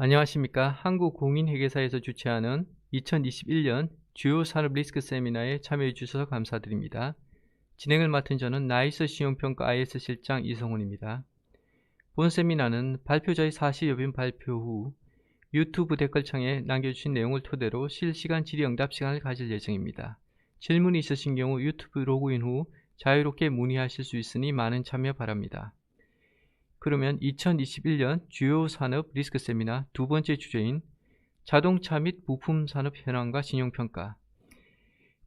안녕하십니까. 한국공인회계사에서 주최하는 2021년 주요 산업 리스크 세미나에 참여해 주셔서 감사드립니다. 진행을 맡은 저는 나이스 신용평가 IS 실장 이성훈입니다. 본 세미나는 발표자의 사실여빈 발표 후 유튜브 댓글창에 남겨주신 내용을 토대로 실시간 질의응답 시간을 가질 예정입니다. 질문이 있으신 경우 유튜브 로그인 후 자유롭게 문의하실 수 있으니 많은 참여 바랍니다. 그러면 2021년 주요 산업 리스크 세미나 두 번째 주제인 자동차 및 부품 산업 현황과 신용평가,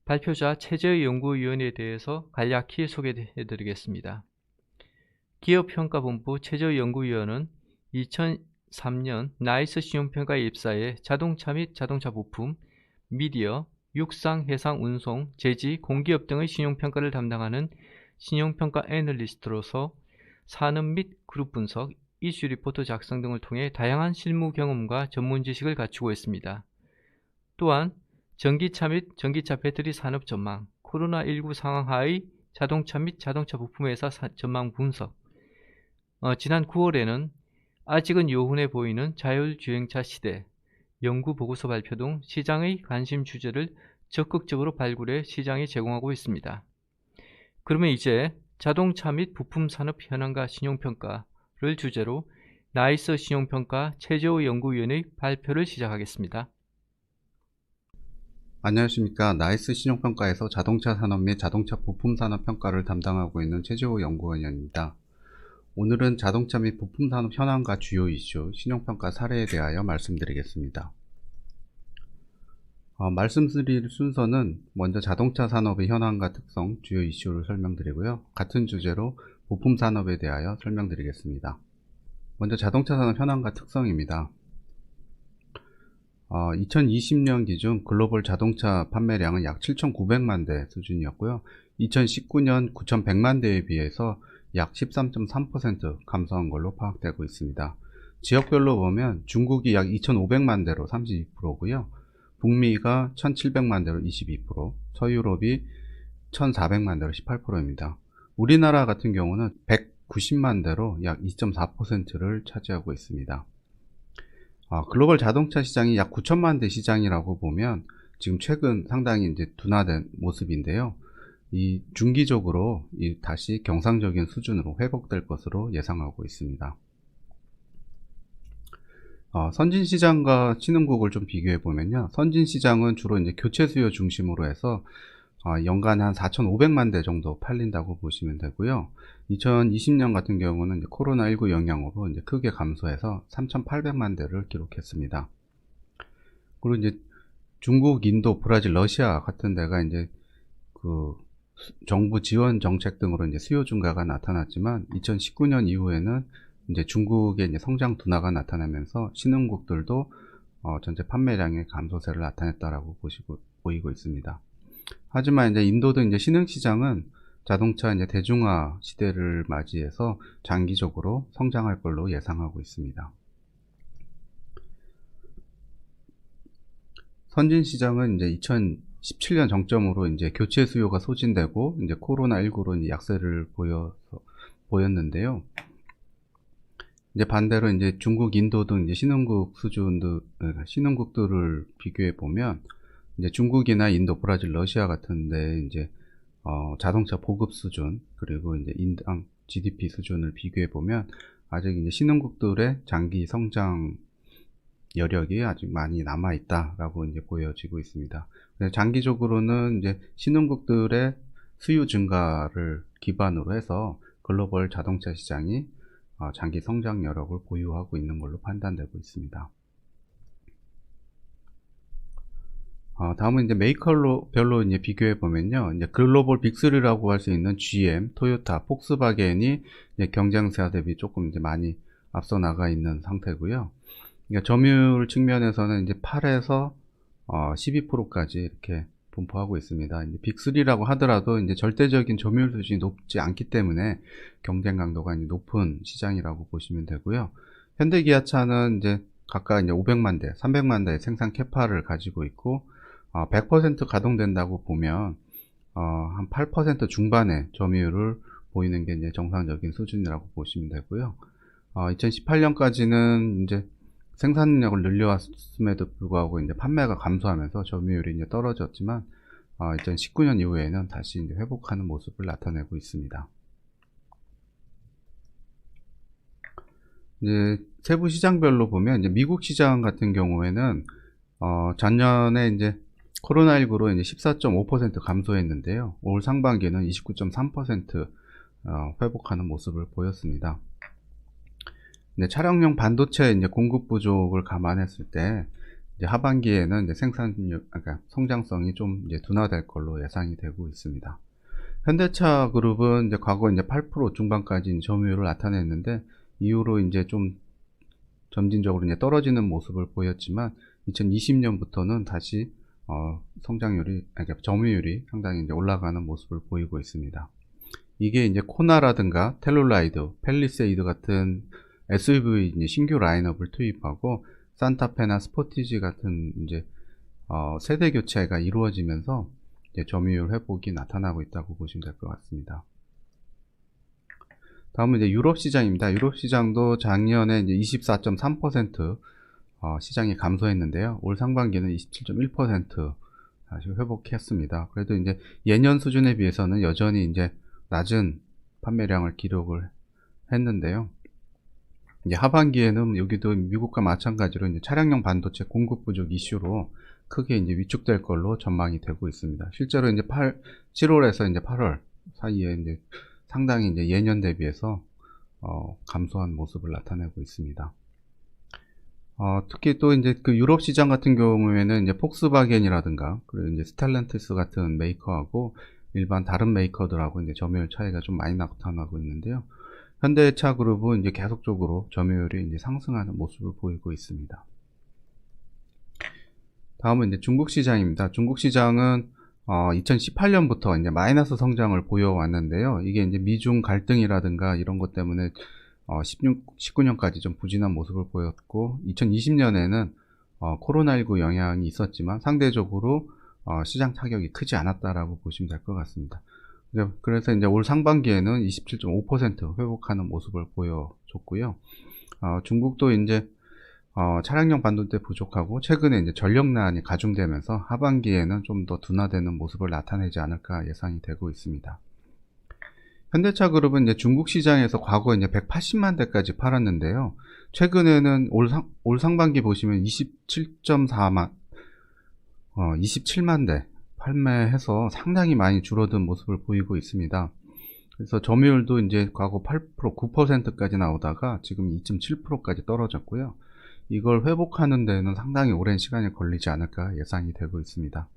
발표자 최재의 연구위원에 대해서 간략히 소개해 드리겠습니다. 기업평가본부 최재의 연구위원은 2003년 나이스 신용평가에 입사해 자동차 및 자동차 부품, 미디어, 육상, 해상, 운송, 제지, 공기업 등의 신용평가를 담당하는 신용평가 애널리스트로서 산업 및 그룹 분석, 이슈 리포트 작성 등을 통해 다양한 실무 경험과 전문 지식을 갖추고 있습니다. 또한 전기차 및 전기차 배터리 산업 전망, 코로나19 상황 하의 자동차 및 자동차 부품 회사 전망 분석, 지난 9월에는 아직은 요훈해 보이는 자율주행차 시대, 연구 보고서 발표 등 시장의 관심 주제를 적극적으로 발굴해 시장에 제공하고 있습니다. 그러면 이제 자동차 및 부품 산업 현황과 신용평가를 주제로 나이스 신용평가 최재호 연구위원의 발표를 시작하겠습니다. 안녕하십니까. 나이스 신용평가에서 자동차 산업 및 자동차 부품 산업 평가를 담당하고 있는 최재호 연구원입니다. 오늘은 자동차 및 부품 산업 현황과 주요 이슈, 신용평가 사례에 대하여 말씀드리겠습니다. 말씀드릴 순서는 먼저 자동차 산업의 현황과 특성, 주요 이슈를 설명드리고요. 같은 주제로 부품 산업에 대하여 설명드리겠습니다. 먼저 자동차 산업 현황과 특성입니다. 2020년 기준 글로벌 자동차 판매량은 약 7,900만 대 수준이었고요. 2019년 9,100만 대에 비해서 약 13.3% 감소한 걸로 파악되고 있습니다. 지역별로 보면 중국이 약 2,500만 대로 32%고요. 북미가 1,700만 대로 22%, 서유럽이 1,400만 대로 18%입니다. 우리나라 같은 경우는 190만 대로 약 2.4%를 차지하고 있습니다. 글로벌 자동차 시장이 약 9천만 대 시장이라고 보면 지금 최근 상당히 이제 둔화된 모습인데요. 이 중기적으로 다시 경상적인 수준으로 회복될 것으로 예상하고 있습니다. 선진 시장과 신흥국을 좀 비교해 보면요. 선진 시장은 주로 이제 교체 수요 중심으로 해서 연간에 한 4,500만 대 정도 팔린다고 보시면 되고요. 2020년 같은 경우는 이제 코로나19 영향으로 이제 크게 감소해서 3,800만 대를 기록했습니다. 그리고 이제 중국, 인도, 브라질, 러시아 같은 데가 이제 그 정부 지원 정책 등으로 이제 수요 증가가 나타났지만 2019년 이후에는 이제 중국의 이제 성장 둔화가 나타나면서 신흥국들도 전체 판매량의 감소세를 나타냈다라고 보이고 있습니다. 하지만 이제 인도도 이제 신흥 시장은 자동차 이제 대중화 시대를 맞이해서 장기적으로 성장할 걸로 예상하고 있습니다. 선진 시장은 이제 2017년 정점으로 이제 교체 수요가 소진되고 이제 코로나19로 이제 약세를 보였는데요. 이제 반대로 이제 중국, 인도 등 이제 신흥국들을 비교해 보면 이제 중국이나 인도, 브라질, 러시아 같은데 이제 자동차 보급 수준 그리고 이제 인당 GDP 수준을 비교해 보면 아직 이제 신흥국들의 장기 성장 여력이 아직 많이 남아 있다라고 이제 보여지고 있습니다. 장기적으로는 이제 신흥국들의 수요 증가를 기반으로 해서 글로벌 자동차 시장이 장기 성장 여력을 보유하고 있는 걸로 판단되고 있습니다. 다음은 이제 메이커별로 이제 비교해 보면요. 이제 글로벌 빅3라고 할 수 있는 GM, 토요타, 폭스바겐이 이제 경쟁사 대비 조금 이제 많이 앞서 나가 있는 상태고요. 그러니까 점유율 측면에서는 이제 8에서 12%까지 이렇게 분포하고 있습니다. 이제 빅3라고 하더라도 이제 절대적인 점유율 수준이 높지 않기 때문에 경쟁 강도가 이제 높은 시장이라고 보시면 되고요. 현대기아차는 이제 각각 이제 500만 대, 300만 대의 생산 캐파를 가지고 있고 100% 가동된다고 보면 한 8% 중반의 점유율을 보이는 게 이제 정상적인 수준이라고 보시면 되고요. 2018년까지는 이제 생산력을 늘려왔음에도 불구하고 이제 판매가 감소하면서 점유율이 이제 떨어졌지만 2019년 이후에는 다시 이제 회복하는 모습을 나타내고 있습니다. 이제 세부 시장별로 보면 이제 미국 시장 같은 경우에는 작년에 이제 코로나19로 이제 14.5% 감소했는데요. 올 상반기는 29.3% 회복하는 모습을 보였습니다. 이제 차량용 반도체 이제 공급 부족을 감안했을 때 이제 하반기에는 이제 그러니까 성장성이 좀 이제 둔화될 걸로 예상이 되고 있습니다. 현대차 그룹은 이제 과거 이제 8% 중반까지 점유율을 나타냈는데 이후로 이제 좀 점진적으로 이제 떨어지는 모습을 보였지만 2020년부터는 다시 성장률이, 그러니까 점유율이 상당히 이제 올라가는 모습을 보이고 있습니다. 이게 이제 코나라든가 텔룰라이드, 팰리세이드 같은 SUV 이제 신규 라인업을 투입하고 산타페나 스포티지 같은 이제 세대 교체가 이루어지면서 이제 점유율 회복이 나타나고 있다고 보시면 될 것 같습니다. 다음은 이제 유럽 시장입니다. 유럽 시장도 작년에 이제 24.3% 시장이 감소했는데요. 올 상반기는 27.1% 다시 회복했습니다. 그래도 이제 예년 수준에 비해서는 여전히 이제 낮은 판매량을 기록을 했는데요. 이제 하반기에는 여기도 미국과 마찬가지로 이제 차량용 반도체 공급 부족 이슈로 크게 이제 위축될 걸로 전망이 되고 있습니다. 실제로 이제 7월에서 이제 8월 사이에 이제 상당히 이제 예년 대비해서 감소한 모습을 나타내고 있습니다. 특히 또 이제 그 유럽 시장 같은 경우에는 이제 폭스바겐이라든가 그리고 이제 스텔란티스 같은 메이커하고 일반 다른 메이커들하고 이제 점유율 차이가 좀 많이 나타나고 있는데요. 현대차 그룹은 이제 계속적으로 점유율이 이제 상승하는 모습을 보이고 있습니다. 다음은 이제 중국 시장입니다. 중국 시장은 2018년부터 이제 마이너스 성장을 보여왔는데요. 이게 이제 미중 갈등이라든가 이런 것 때문에 19년까지 좀 부진한 모습을 보였고 2020년에는 코로나19 영향이 있었지만 상대적으로 시장 타격이 크지 않았다라고 보시면 될 것 같습니다. 그래서 이제 올 상반기에는 27.5% 회복하는 모습을 보여줬고요. 중국도 이제 차량용 반도체 부족하고 최근에 이제 전력난이 가중되면서 하반기에는 좀 더 둔화되는 모습을 나타내지 않을까 예상이 되고 있습니다. 현대차 그룹은 이제 중국 시장에서 과거 이제 180만 대까지 팔았는데요. 최근에는 올 상반기 보시면 27만 대 판매해서 상당히 많이 줄어든 모습을 보이고 있습니다. 그래서 점유율도 이제 과거 8%, 9%까지 나오다가 지금 2.7%까지 떨어졌고요. 이걸 회복하는 데는 상당히 오랜 시간이 걸리지 않을까 예상이 되고 있습니다.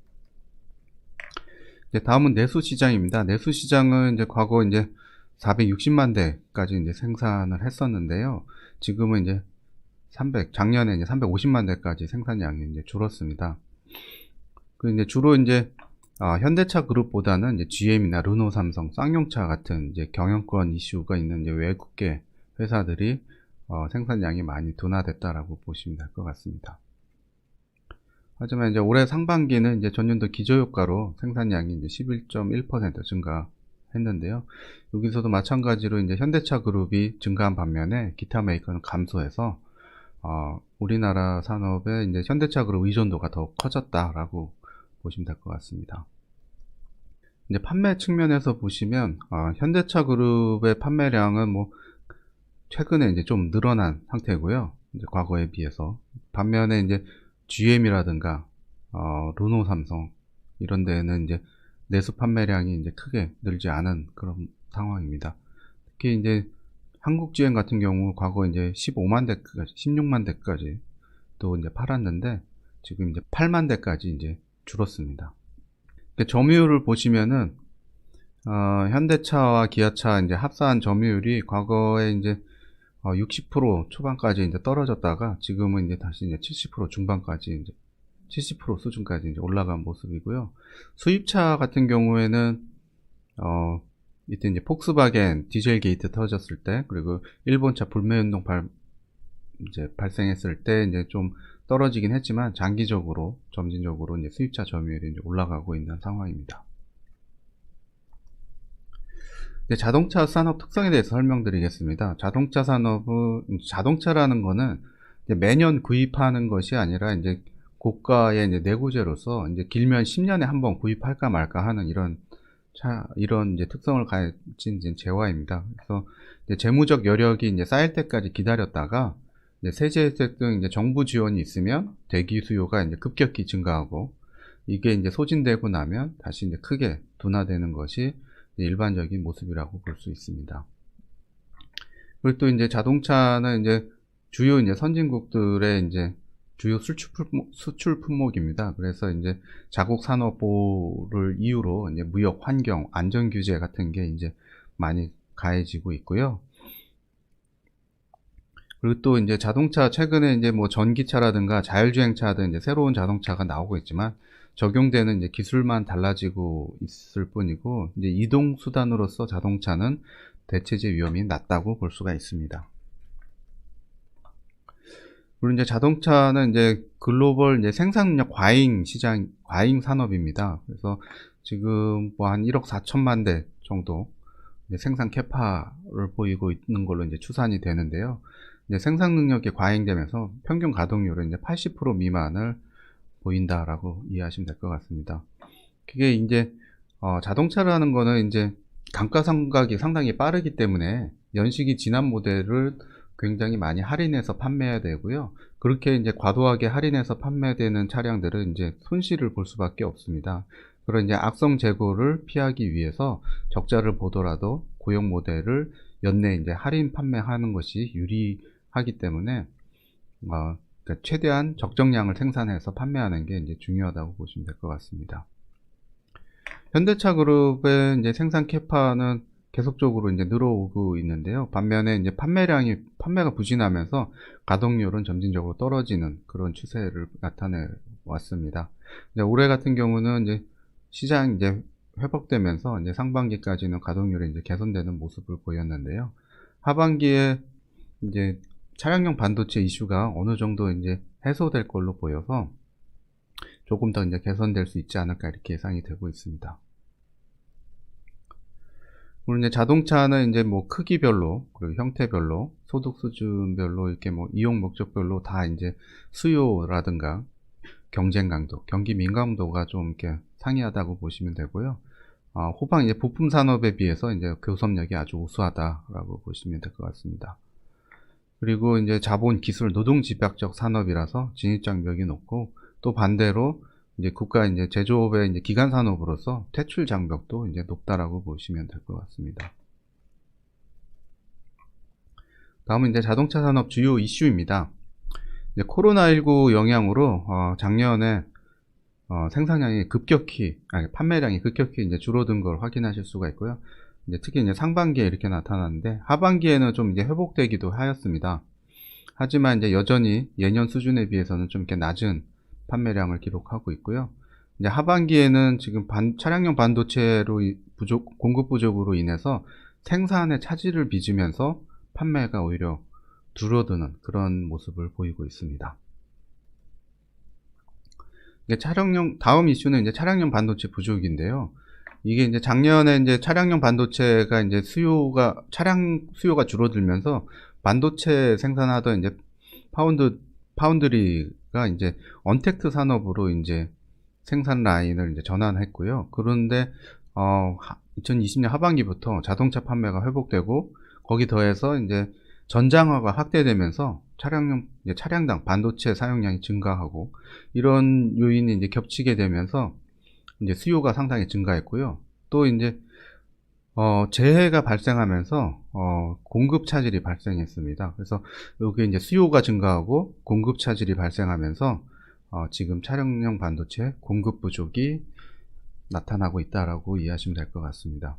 이제 다음은 내수 시장입니다. 내수 시장은 이제 과거 이제 460만 대까지 이제 생산을 했었는데요. 지금은 이제 작년에 이제 350만 대까지 생산량이 이제 줄었습니다. 그 이제 주로 이제 현대차 그룹보다는 이제 GM이나 르노, 삼성, 쌍용차 같은 이제 경영권 이슈가 있는 이제 외국계 회사들이 생산량이 많이 둔화됐다라고 보시면 될 것 같습니다. 하지만 이제 올해 상반기는 이제 전년도 기저효과로 생산량이 이제 11.1% 증가했는데요. 여기서도 마찬가지로 이제 현대차 그룹이 증가한 반면에 기타 메이커는 감소해서 우리나라 산업의 이제 현대차 그룹 의존도가 더 커졌다라고 보시면 될 것 같습니다. 이제 판매 측면에서 보시면 현대차 그룹의 판매량은 뭐 최근에 이제 좀 늘어난 상태고요. 이제 과거에 비해서 반면에 이제 GM이라든가 르노, 삼성 이런 데는 이제 내수 판매량이 이제 크게 늘지 않은 그런 상황입니다. 특히 이제 한국 GM 같은 경우 과거 이제 15만 대까지, 16만 대까지 또 이제 팔았는데 지금 이제 8만 대까지 이제 줄었습니다. 점유율을 보시면은 현대차와 기아차 이제 합산 점유율이 과거에 이제 60% 초반까지 이제 떨어졌다가 지금은 이제 다시 이제 70% 중반까지 이제 70% 수준까지 이제 올라간 모습이고요. 수입차 같은 경우에는 이때 이제 폭스바겐 디젤 게이트 터졌을 때 그리고 일본차 불매 운동 이제 발생했을 때 이제 좀 떨어지긴 했지만 장기적으로 점진적으로 이제 수입차 점유율이 이제 올라가고 있는 상황입니다. 이제 자동차 산업 특성에 대해서 설명드리겠습니다. 자동차 산업은 자동차라는 거는 이제 매년 구입하는 것이 아니라 이제 고가의 이제 내구재로서 이제 길면 10년에 한 번 구입할까 말까 하는 이런 이제 특성을 가진 이제 재화입니다. 그래서 이제 재무적 여력이 이제 쌓일 때까지 기다렸다가 이제 세제 혜택 등 이제 정부 지원이 있으면 대기 수요가 이제 급격히 증가하고, 이게 이제 소진되고 나면 다시 이제 크게 둔화되는 것이 일반적인 모습이라고 볼 수 있습니다. 그리고 또 이제 자동차는 이제 주요 이제 선진국들의 이제 주요 수출 품목입니다. 그래서 이제 자국 산업 보호를 이유로 이제 무역 환경 안전 규제 같은 게 이제 많이 가해지고 있고요. 그리고 또 이제 자동차 최근에 이제 뭐 전기차라든가 자율주행차 등 이제 새로운 자동차가 나오고 있지만, 적용되는 이제 기술만 달라지고 있을 뿐이고, 이제 이동 수단으로서 자동차는 대체재 위험이 낮다고 볼 수가 있습니다. 그리고 이제 자동차는 이제 글로벌 이제 생산력 과잉 시장, 과잉 산업입니다. 그래서 지금 뭐 한 1억 4천만 대 정도 이제 생산 캐파를 보이고 있는 걸로 이제 추산이 되는데요. 이제 생산 능력이 과잉되면서 평균 가동률은 이제 80% 미만을 보인다라고 이해하시면 될 것 같습니다. 그게 이제 자동차라는 거는 이제 감가상각이 상당히 빠르기 때문에 연식이 지난 모델을 굉장히 많이 할인해서 판매해야 되고요. 그렇게 이제 과도하게 할인해서 판매되는 차량들은 이제 손실을 볼 수밖에 없습니다. 그런 이제 악성 재고를 피하기 위해서 적자를 보더라도 고용 모델을 연내 이제 할인 판매하는 것이 유리하기 때문에 그러니까 최대한 적정량을 생산해서 판매하는 게 이제 중요하다고 보시면 될 것 같습니다. 현대차 그룹의 이제 생산 캐파는 계속적으로 이제 늘어오고 있는데요. 반면에 이제 판매가 부진하면서 가동률은 점진적으로 떨어지는 그런 추세를 나타내 왔습니다. 이제 올해 같은 경우는 이제 시장 이제 회복되면서 이제 상반기까지는 가동률이 이제 개선되는 모습을 보였는데요. 하반기에 이제 차량용 반도체 이슈가 어느 정도 이제 해소될 걸로 보여서 조금 더 이제 개선될 수 있지 않을까 이렇게 예상이 되고 있습니다. 그리고 이제 자동차는 이제 뭐 크기별로, 그리고 형태별로, 소득 수준별로 이렇게 뭐 이용 목적별로 다 이제 수요라든가 경쟁 강도, 경기 민감도가 좀 이렇게 상이하다고 보시면 되고요. 후방 이제 부품 산업에 비해서 이제 교섭력이 아주 우수하다라고 보시면 될 것 같습니다. 그리고 이제 자본, 기술, 노동 집약적 산업이라서 진입 장벽이 높고, 또 반대로 이제 국가 이제 제조업의 이제 기간 산업으로서 퇴출 장벽도 이제 높다라고 보시면 될 것 같습니다. 다음은 이제 자동차 산업 주요 이슈입니다. 이제 코로나19 영향으로 작년에 생산량이 판매량이 급격히 이제 줄어든 걸 확인하실 수가 있고요. 이제 특히 이제 상반기에 이렇게 나타났는데, 하반기에는 좀 이제 회복되기도 하였습니다. 하지만 이제 여전히 예년 수준에 비해서는 좀 이렇게 낮은 판매량을 기록하고 있고요. 이제 하반기에는 지금 차량용 반도체로 공급 부족으로 인해서 생산의 차질을 빚으면서 판매가 오히려 줄어드는 그런 모습을 보이고 있습니다. 이게 다음 이슈는 이제 차량용 반도체 부족인데요. 이게 이제 작년에 이제 차량용 반도체가 이제 차량 수요가 줄어들면서 반도체 생산하던 이제 파운드리가 이제 언택트 산업으로 이제 생산 라인을 이제 전환했고요. 그런데 2020년 하반기부터 자동차 판매가 회복되고, 거기 더해서 이제 전장화가 확대되면서 차량당 반도체 사용량이 증가하고, 이런 요인이 이제 겹치게 되면서 이제 수요가 상당히 증가했고요. 또 이제 재해가 발생하면서 공급 차질이 발생했습니다. 그래서 여기 이제 수요가 증가하고 공급 차질이 발생하면서 지금 차량용 반도체 공급 부족이 나타나고 있다라고 이해하시면 될 것 같습니다.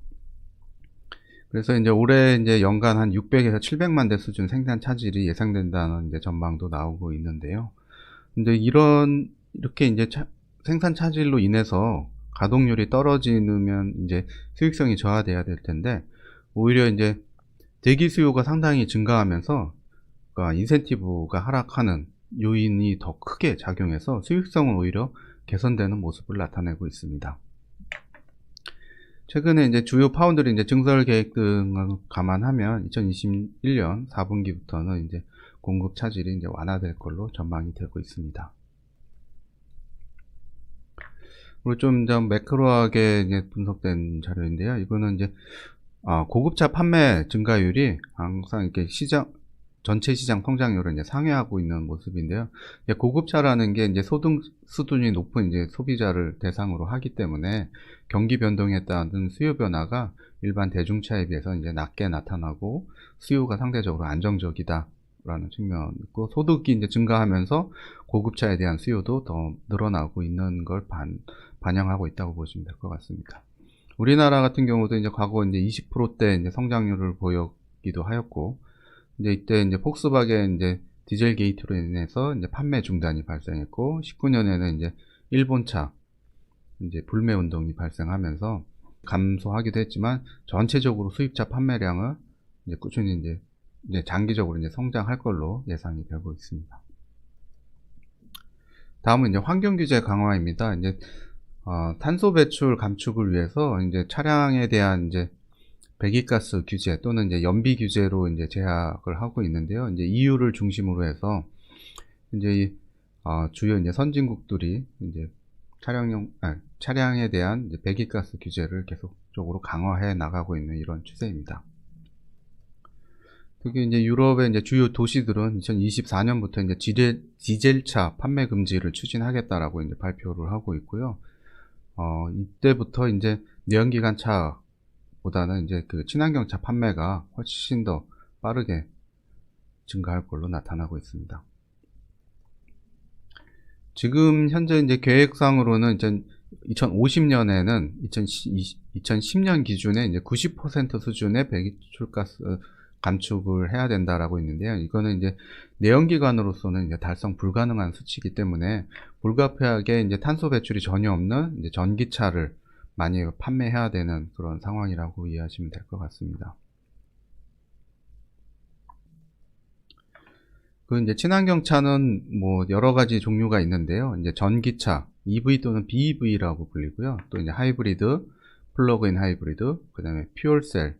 그래서 이제 올해 이제 연간 한 600에서 700만 대 수준 생산 차질이 예상된다는 이제 전망도 나오고 있는데요. 근데 이렇게 이제 생산 차질로 인해서 가동률이 떨어지면 이제 수익성이 저하돼야 될 텐데, 오히려 이제 대기 수요가 상당히 증가하면서 그러니까 인센티브가 하락하는 요인이 더 크게 작용해서 수익성은 오히려 개선되는 모습을 나타내고 있습니다. 최근에 이제 주요 파운드리 이제 증설 계획 등을 감안하면 2021년 4분기부터는 이제 공급 차질이 이제 완화될 걸로 전망이 되고 있습니다. 그리고 좀 매크로하게 이제 분석된 자료인데요. 이거는 이제 고급차 판매 증가율이 항상 이렇게 전체 시장 성장률을 이제 상회하고 있는 모습인데요. 이제 고급차라는 게 이제 소득 수준이 높은 이제 소비자를 대상으로 하기 때문에 경기 변동에 따른 수요 변화가 일반 대중차에 비해서 이제 낮게 나타나고 수요가 상대적으로 안정적이다라는 측면이 있고, 소득이 이제 증가하면서 고급차에 대한 수요도 더 늘어나고 있는 걸 반영하고 있다고 보시면 될 것 같습니다. 우리나라 같은 경우도 이제 과거 이제 20%대 이제 성장률을 보였기도 하였고, 이제 이때 이제 폭스바겐 이제 디젤 게이트로 인해서 이제 판매 중단이 발생했고, 19년에는 이제 일본차 이제 불매 운동이 발생하면서 감소하기도 했지만, 전체적으로 수입차 판매량은 이제 꾸준히 이제 장기적으로 이제 성장할 걸로 예상이 되고 있습니다. 다음은 이제 환경 규제 강화입니다. 이제 탄소 배출 감축을 위해서 이제 차량에 대한 이제 배기가스 규제 또는 이제 연비 규제로 이제 제약을 하고 있는데요. 이제 EU를 중심으로 해서 이제 주요 이제 선진국들이 이제 차량에 대한 이제 배기가스 규제를 계속적으로 강화해 나가고 있는 이런 추세입니다. 특히 이제 유럽의 이제 주요 도시들은 2024년부터 이제 디젤차 판매 금지를 추진하겠다라고 이제 발표를 하고 있고요. 이때부터 이제 내연기관 차보다는 이제 그 친환경차 판매가 훨씬 더 빠르게 증가할 걸로 나타나고 있습니다. 지금 현재 이제 계획상으로는 이제 2050년에는 2010년 기준에 이제 90% 수준의 배기가스 감축을 해야 된다라고 있는데요. 이거는 이제 내연기관으로서는 이제 달성 불가능한 수치이기 때문에 불가피하게 이제 탄소 배출이 전혀 없는 이제 전기차를 많이 판매해야 되는 그런 상황이라고 이해하시면 될 것 같습니다. 그 이제 친환경차는 뭐 여러 가지 종류가 있는데요. 이제 전기차, EV 또는 BEV라고 불리고요. 또 이제 하이브리드, 플러그인 하이브리드, 그다음에 퓨얼셀,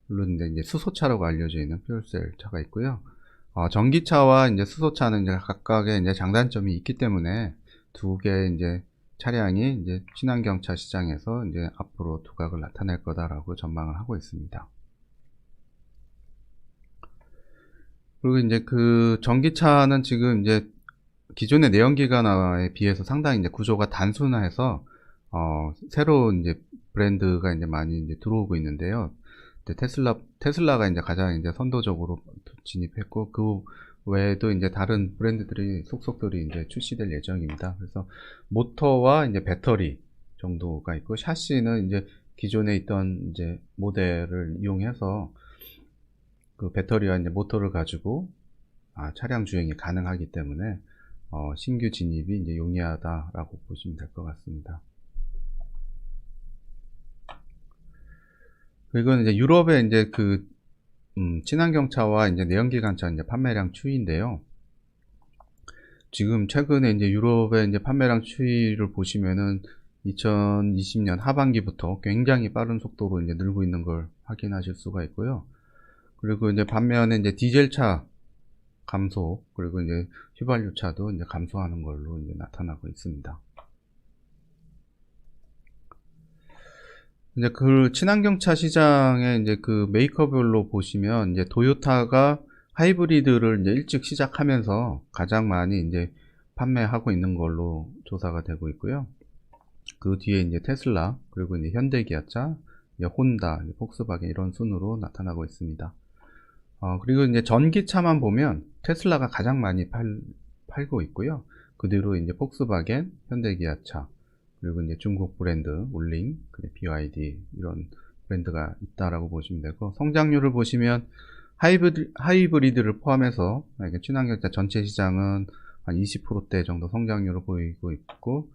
물론 이제 수소차라고 알려져 있는 퓨얼셀 차가 있고요. 전기차와 이제 수소차는 이제 각각의 이제 장단점이 있기 때문에 두 개의 이제 차량이 이제 친환경차 시장에서 이제 앞으로 두각을 나타낼 거다라고 전망을 하고 있습니다. 그리고 이제 그 전기차는 지금 이제 기존의 내연기관에 비해서 상당히 이제 구조가 단순화해서 새로운 이제 브랜드가 이제 많이 이제 들어오고 있는데요. 테슬라가 이제 가장 이제 선도적으로 진입했고, 그 외에도 이제 다른 브랜드들이 속속들이 이제 출시될 예정입니다. 그래서 모터와 이제 배터리 정도가 있고, 샤시는 이제 기존에 있던 이제 모델을 이용해서 그 배터리와 이제 모터를 가지고 차량 주행이 가능하기 때문에 신규 진입이 이제 용이하다라고 보시면 될 것 같습니다. 그리고 이제 유럽의 이제 그 친환경차와 이제 내연기관차 이제 판매량 추이인데요. 지금 최근에 이제 유럽의 이제 판매량 추이를 보시면은 2020년 하반기부터 굉장히 빠른 속도로 이제 늘고 있는 걸 확인하실 수가 있고요. 그리고 이제 반면에 이제 디젤차 감소, 그리고 이제 휘발유차도 이제 감소하는 걸로 이제 나타나고 있습니다. 이제 그 친환경차 시장의 이제 그 메이커별로 보시면 이제 토요타가 하이브리드를 이제 일찍 시작하면서 가장 많이 이제 판매하고 있는 걸로 조사가 되고 있고요. 그 뒤에 이제 테슬라, 그리고 이제 현대기아차, 이제 혼다, 이제 폭스바겐 이런 순으로 나타나고 있습니다. 그리고 이제 전기차만 보면 테슬라가 가장 많이 팔고 있고요. 그 뒤로 이제 폭스바겐, 현대기아차, 그리고 이제 중국 브랜드 울링, BYD 이런 브랜드가 있다라고 보시면 되고, 성장률을 보시면 하이브리드를 포함해서 친환경차 전체 시장은 한 20%대 정도 성장률을 보이고 있고,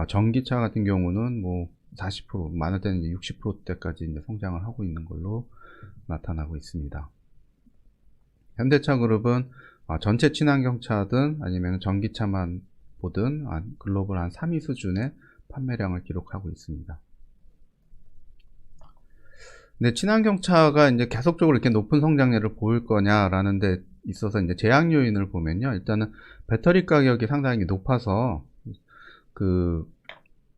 전기차 같은 경우는 뭐 40%, 많을 때는 이제 60%대까지 이제 성장을 하고 있는 걸로 나타나고 있습니다. 현대차 그룹은 전체 친환경차든 아니면 전기차만 보든 글로벌 한 3위 수준의 판매량을 기록하고 있습니다. 근데 친환경차가 이제 계속적으로 이렇게 높은 성장률을 보일 거냐라는데 있어서 이제 제약 요인을 보면요. 일단은 배터리 가격이 상당히 높아서 그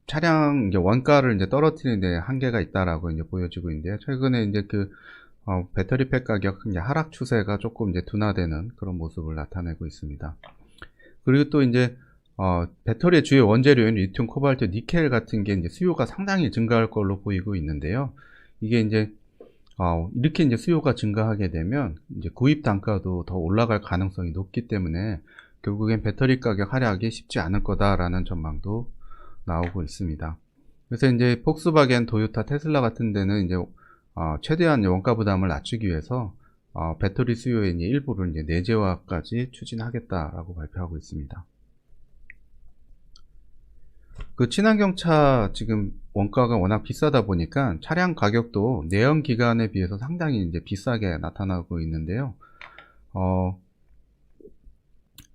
차량 이제 원가를 이제 떨어뜨리는 데 한계가 있다라고 이제 보여지고 있는데요. 최근에 이제 배터리 팩 가격 이제 하락 추세가 조금 이제 둔화되는 그런 모습을 나타내고 있습니다. 그리고 또 이제 배터리의 주요 원재료인 리튬, 코발트, 니켈 같은 게 이제 수요가 상당히 증가할 걸로 보이고 있는데요. 이게 이제 이렇게 이제 수요가 증가하게 되면 이제 구입 단가도 더 올라갈 가능성이 높기 때문에 결국엔 배터리 가격 하락이 쉽지 않을 거다라는 전망도 나오고 있습니다. 그래서 이제 폭스바겐, 도요타, 테슬라 같은 데는 이제 최대한 원가 부담을 낮추기 위해서 배터리 수요의 이제 일부를 이제 내재화까지 추진하겠다라고 발표하고 있습니다. 그 친환경차 지금 원가가 워낙 비싸다 보니까 차량 가격도 내연 기관에 비해서 상당히 이제 비싸게 나타나고 있는데요.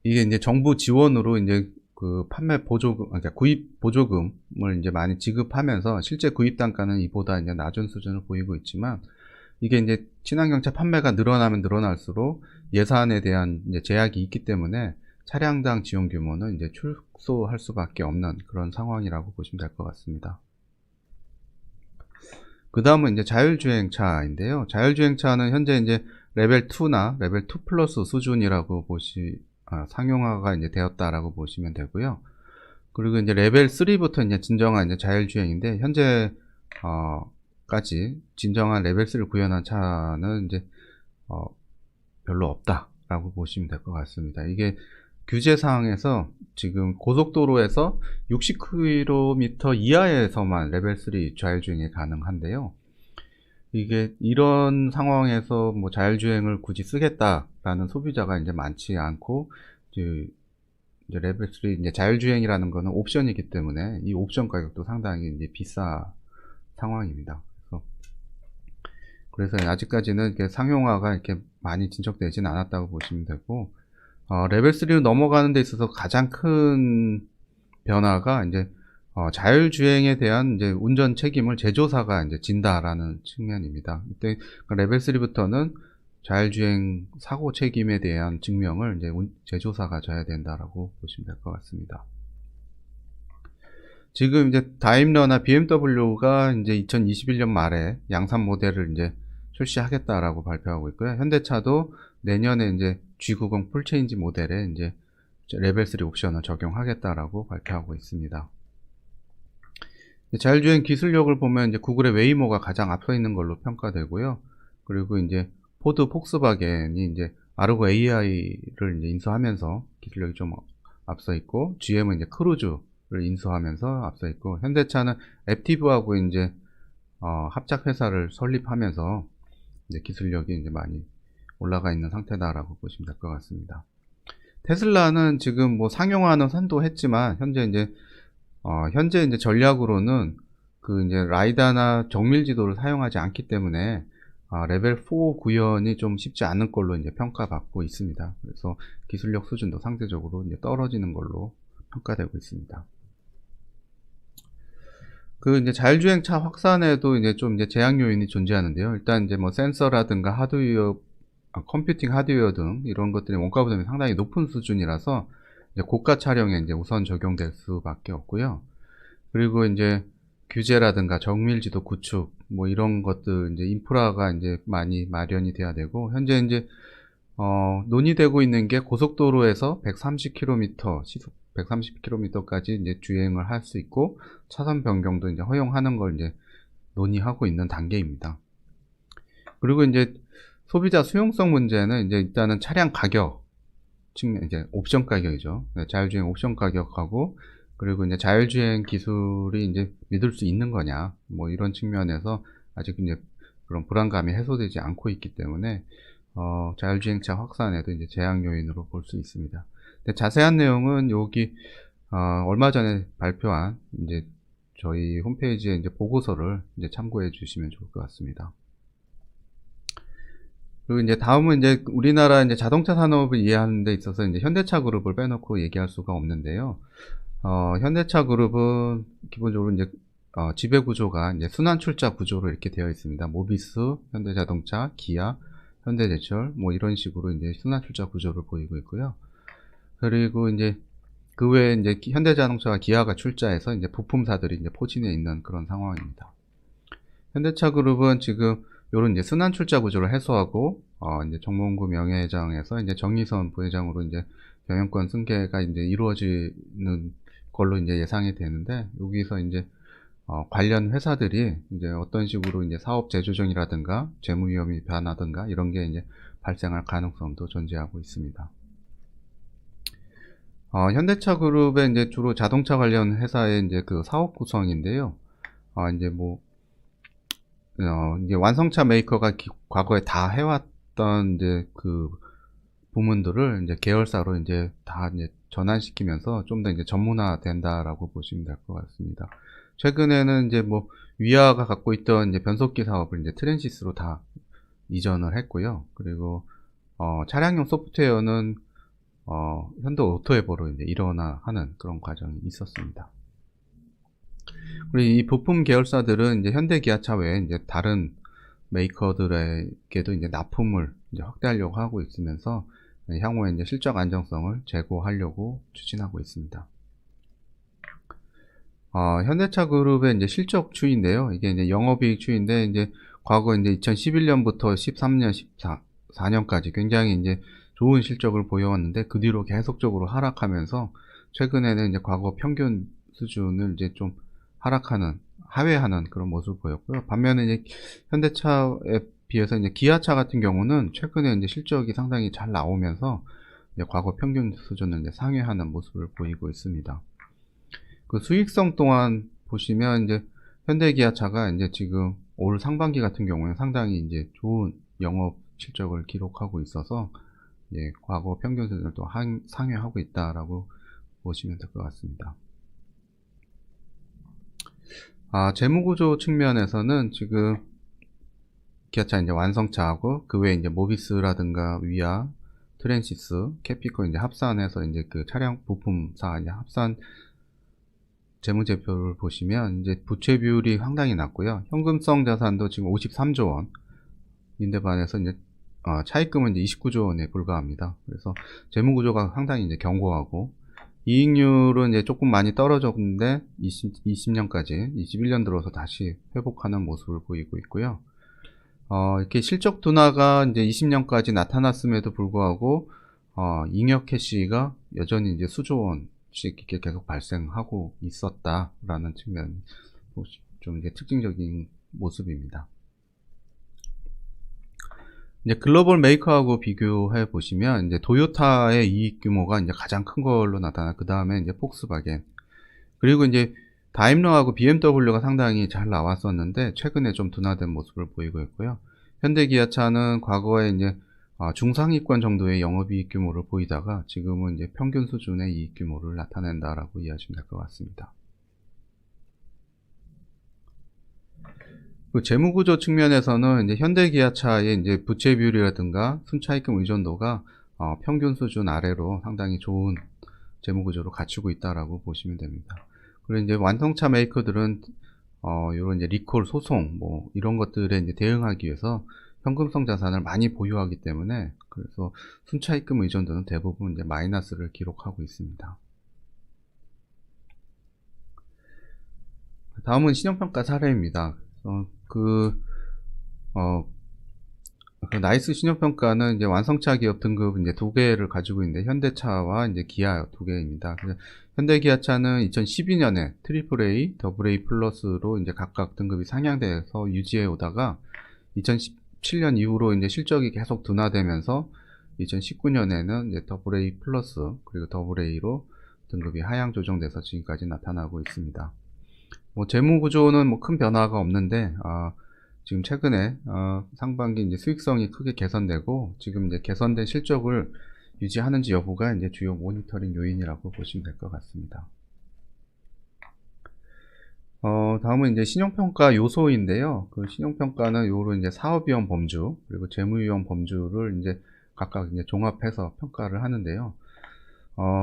이게 이제 정부 지원으로 이제 그 판매 보조금, 그러니까 구입 보조금을 이제 많이 지급하면서 실제 구입 단가는 이보다 이제 낮은 수준을 보이고 있지만, 이게 이제 친환경차 판매가 늘어나면 늘어날수록 예산에 대한 이제 제약이 있기 때문에 차량당 지원 규모는 이제 축소할 수밖에 없는 그런 상황이라고 보시면 될 것 같습니다. 그 다음은 이제 자율주행차인데요. 자율주행차는 현재 이제 레벨 2나 레벨 2 플러스 수준이라고 상용화가 이제 되었다라고 보시면 되고요. 그리고 이제 레벨 3부터 이제 진정한 이제 자율주행인데, 현재 까지 진정한 레벨 3를 구현한 차는 이제 별로 없다라고 보시면 될 것 같습니다. 이게 규제 사항에서 지금 고속도로에서 60km 이하에서만 레벨 3 자율주행이 가능한데요. 이게 이런 상황에서 뭐 자율주행을 굳이 쓰겠다라는 소비자가 이제 많지 않고, 이제 레벨 3 이제 자율주행이라는 거는 옵션이기 때문에 이 옵션 가격도 상당히 이제 비싸 상황입니다. 그래서 아직까지는 이렇게 상용화가 이렇게 많이 진척되진 않았다고 보시면 되고, 레벨 3로 넘어가는 데 있어서 가장 큰 변화가 이제 자율주행에 대한 이제 운전 책임을 제조사가 이제 진다라는 측면입니다. 이때 레벨 3부터는 자율주행 사고 책임에 대한 증명을 이제 제조사가 져야 된다라고 보시면 될 것 같습니다. 지금 이제 다임러나 BMW가 이제 2021년 말에 양산 모델을 이제 출시하겠다라고 발표하고 있고요. 현대차도 내년에 이제 G90 풀체인지 모델에 이제 레벨 3 옵션을 적용하겠다라고 발표하고 있습니다. 자율주행 기술력을 보면 이제 구글의 웨이모가 가장 앞서 있는 걸로 평가되고요. 그리고 이제 포드 폭스바겐이 이제 아르고 AI를 이제 인수하면서 기술력이 좀 앞서 있고, GM은 이제 크루즈를 인수하면서 앞서 있고, 현대차는 앱티브하고 이제 합작 회사를 설립하면서 이제 기술력이 이제 많이 올라가 있는 상태다라고 보시면 될 것 같습니다. 테슬라는 지금 뭐 상용화는 선도했지만 현재 이제 전략으로는 그 이제 라이다나 정밀 지도를 사용하지 않기 때문에 레벨 4 구현이 좀 쉽지 않은 걸로 이제 평가받고 있습니다. 그래서 기술력 수준도 상대적으로 이제 떨어지는 걸로 평가되고 있습니다. 그 이제 자율주행차 확산에도 이제 좀 이제 제약 요인이 존재하는데요. 일단 이제 뭐 센서라든가 하드웨어, 컴퓨팅 하드웨어 등 이런 것들이 원가 부담이 상당히 높은 수준이라서 이제 고가 차량에 이제 우선 적용될 수밖에 없고요. 그리고 이제 규제라든가 정밀지도 구축 뭐 이런 것들 이제 인프라가 이제 많이 마련이 돼야 되고, 현재 이제 논의되고 있는 게 고속도로에서 130km 시속 130km까지 이제 주행을 할 수 있고, 차선 변경도 이제 허용하는 걸 이제 논의하고 있는 단계입니다. 그리고 이제 소비자 수용성 문제는 이제 일단은 차량 가격 측면, 이제 옵션 가격이죠. 자율주행 옵션 가격하고, 그리고 이제 자율주행 기술이 이제 믿을 수 있는 거냐, 뭐 이런 측면에서 아직 이제 그런 불안감이 해소되지 않고 있기 때문에 자율주행차 확산에도 이제 제약 요인으로 볼 수 있습니다. 근데 자세한 내용은 여기 얼마 전에 발표한 이제 저희 홈페이지에 이제 보고서를 이제 참고해 주시면 좋을 것 같습니다. 그리고 이제 다음은 이제 우리나라 이제 자동차 산업을 이해하는 데 있어서 이제 현대차 그룹을 빼놓고 얘기할 수가 없는데요. 현대차 그룹은 기본적으로 이제 지배 구조가 이제 순환 출자 구조로 이렇게 되어 있습니다. 모비스, 현대자동차, 기아 현대제철, 뭐 이런 식으로 이제 순환출자 구조를 보이고 있고요. 그리고 이제 그 외에 이제 현대자동차와 기아가 출자해서 이제 부품사들이 이제 포진해 있는 그런 상황입니다. 현대차 그룹은 지금 요런 이제 순환출자 구조를 해소하고, 이제 정몽구 명예회장에서 이제 정의선 부회장으로 이제 경영권 승계가 이제 이루어지는 걸로 이제 예상이 되는데, 여기서 이제 관련 회사들이 이제 어떤 식으로 이제 사업 재조정이라든가 재무 위험이 변하든가 이런 게 이제 발생할 가능성도 존재하고 있습니다. 현대차 그룹의 이제 주로 자동차 관련 회사의 이제 그 사업 구성인데요. 이제 뭐, 이제 완성차 메이커가 과거에 다 해왔던 이제 그 부문들을 이제 계열사로 이제 다 이제 전환시키면서 좀 더 이제 전문화 된다라고 보시면 될 것 같습니다. 최근에는 이제 뭐 위아가 갖고 있던 이제 변속기 사업을 이제 트랜시스로 다 이전을 했고요. 그리고 차량용 소프트웨어는 현대 오토에버로 이제 일원화하는 그런 과정이 있었습니다. 그리고 이 부품 계열사들은 이제 현대 기아차 외에 이제 다른 메이커들에게도 이제 납품을 이제 확대하려고 하고 있으면서 향후에 이제 실적 안정성을 제고하려고 추진하고 있습니다. 현대차 그룹의 이제 실적 추이인데요. 이게 이제 영업이익 추이인데, 이제 과거 이제 2011년부터 13년, 14년까지 굉장히 이제 좋은 실적을 보여왔는데, 그 뒤로 계속적으로 하락하면서 최근에는 이제 과거 평균 수준을 이제 좀 하회하는 그런 모습을 보였고요. 반면에 이제 현대차에 비해서 이제 기아차 같은 경우는 최근에 이제 실적이 상당히 잘 나오면서 이제 과거 평균 수준을 이제 상회하는 모습을 보이고 있습니다. 그 수익성 또한 보시면 이제 현대기아차가 이제 지금 올 상반기 같은 경우는 상당히 이제 좋은 영업 실적을 기록하고 있어서, 예, 과거 평균 수준을 또 상회하고 있다라고 보시면 될 것 같습니다. 재무구조 측면에서는 지금 기아차 이제 완성차하고 그 외에 이제 모비스라든가 위아, 트랜시스, 캐피코 이제 합산해서 이제 그 차량 부품사 이제 합산 재무제표를 보시면 이제 부채 비율이 상당히 낮고요. 현금성 자산도 지금 53조 원인데 반해서 이제 차입금은 이제 29조 원에 불과합니다. 그래서 재무구조가 상당히 이제 견고하고, 이익률은 이제 조금 많이 떨어졌는데 20년까지 21년 들어서 다시 회복하는 모습을 보이고 있고요. 이렇게 실적 둔화가 이제 20년까지 나타났음에도 불구하고 잉여 캐시가 여전히 이제 수조 원씩 이렇게 계속 발생하고 있었다라는 측면이 좀 이제 특징적인 모습입니다. 이제 글로벌 메이커하고 비교해 보시면 이제 도요타의 이익 규모가 이제 가장 큰 걸로 나타나, 그 다음에 이제 폭스바겐, 그리고 이제 다임러하고 BMW가 상당히 잘 나왔었는데 최근에 좀 둔화된 모습을 보이고 있고요. 현대기아차는 과거에 이제 중상위권 정도의 영업이익 규모를 보이다가 지금은 이제 평균 수준의 이익 규모를 나타낸다라고 이해하시면 될 것 같습니다. 그 재무구조 측면에서는 이제 현대기아차의 이제 부채 비율이라든가 순차입금 의존도가 평균 수준 아래로 상당히 좋은 재무구조를 갖추고 있다라고 보시면 됩니다. 그리고 이제 완성차 메이커들은 이런 이제 리콜 소송 뭐 이런 것들에 이제 대응하기 위해서 현금성 자산을 많이 보유하기 때문에, 그래서 순차입금 의존도는 대부분 이제 마이너스를 기록하고 있습니다. 다음은 신용평가 사례입니다. 그 나이스 신용평가는 이제 완성차 기업 등급 이제 두 개를 가지고 있는데, 현대차와 이제 기아 두 개입니다. 현대기아차는 2012년에 AAA, AA 플러스로 이제 각각 등급이 상향돼서 유지해 오다가 2017년 이후로 이제 실적이 계속 둔화되면서 2019년에는 이제 AA 플러스 그리고 AA로 등급이 하향 조정돼서 지금까지 나타나고 있습니다. 뭐 재무 구조는 뭐 큰 변화가 없는데, 지금 최근에 상반기 이제 수익성이 크게 개선되고 지금 이제 개선된 실적을 유지하는지 여부가 이제 주요 모니터링 요인이라고 보시면 될 것 같습니다. 다음은 이제 신용평가 요소인데요. 그 신용평가는 요런 이제 사업위험 범주 그리고 재무위험 범주를 이제 각각 이제 종합해서 평가를 하는데요.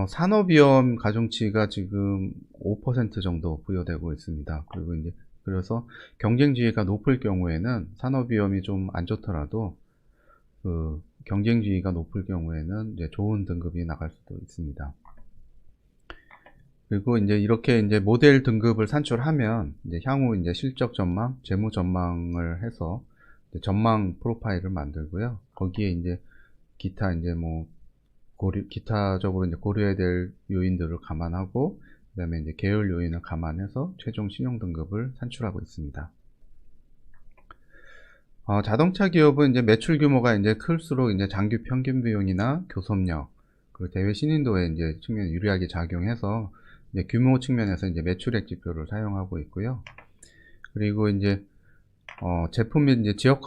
산업위험 가중치가 지금 5% 정도 부여되고 있습니다. 그리고 이제 그래서 경쟁지위가 높을 경우에는 산업위험이 좀 안 좋더라도 그 경쟁주의가 높을 경우에는 이제 좋은 등급이 나갈 수도 있습니다. 그리고 이제 이렇게 이제 모델 등급을 산출하면 이제 향후 이제 실적 전망, 재무 전망을 해서 이제 전망 프로파일을 만들고요. 거기에 이제 기타 이제 뭐 기타적으로 이제 고려해야 될 요인들을 감안하고, 그다음에 이제 계열 요인을 감안해서 최종 신용 등급을 산출하고 있습니다. 자동차 기업은 이제 매출 규모가 이제 클수록 이제 장기 평균 비용이나 교섭력, 그리고 대외 신인도의 이제 측면에 유리하게 작용해서 이제 규모 측면에서 이제 매출액 지표를 사용하고 있고요. 그리고 이제 제품 및 이제 지역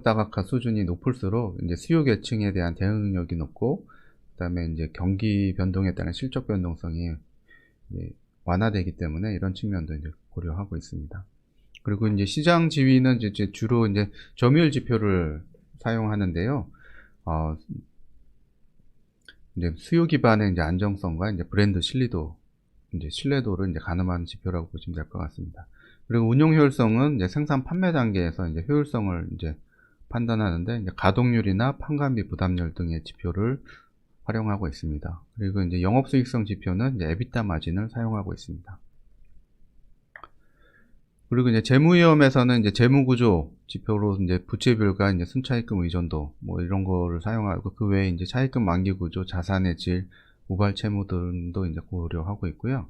다각화 수준이 높을수록 이제 수요 계층에 대한 대응 능력이 높고, 그다음에 이제 경기 변동에 따른 실적 변동성이 이제 완화되기 때문에 이런 측면도 이제 고려하고 있습니다. 그리고 이제 시장 지위는 이제 주로 이제 점유율 지표를 사용하는데요. 이제 수요 기반의 이제 안정성과 이제 브랜드 신뢰도를 이제 가늠하는 지표라고 보시면 될 것 같습니다. 그리고 운용 효율성은 이제 생산 판매 단계에서 이제 효율성을 이제 판단하는데, 이제 가동률이나 판관비 부담률 등의 지표를 활용하고 있습니다. 그리고 이제 영업 수익성 지표는 이제 에비타 마진을 사용하고 있습니다. 그리고 이제 재무위험에서는 이제 재무구조 지표로 이제 부채비율과 이제 순차입금 의존도 뭐 이런 거를 사용하고, 그 외에 이제 차입금 만기 구조, 자산의 질, 우발 채무 등도 이제 고려하고 있고요.